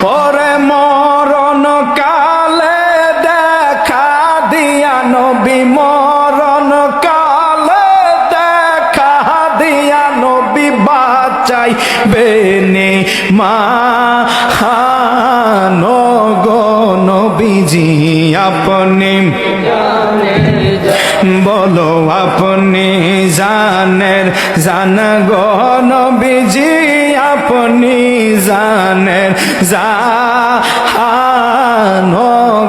পরে মরণ কালে দেখা দিয়া নবী, মরণ কালে দেখা দিয়া নবী বাঁচাই বেনে গো নবীজি আপনি বলো আপনি জান গো নবীজি আপনি জানেন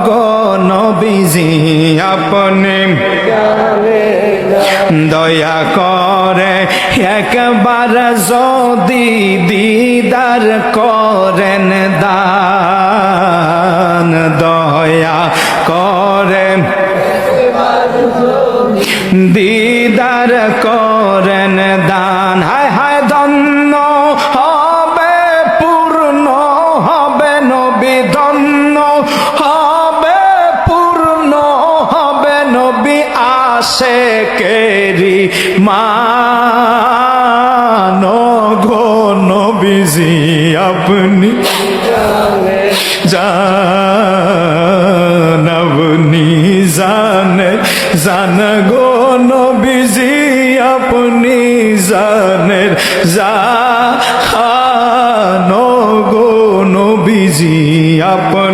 গো নবীজি আপনি দয়া করে একবার যদি দিদার করেন দান, দয়া করে দিদার করেন দান। হায় হায় ধন্য হবে পূর্ণ হবে নবী, ধন্য হবে পূর্ণ হবে নবী আশেকেরি মান গো নবীজি আপনি আপনি জান গো নবীজি আপনি জানেন গো নবীজি আপনি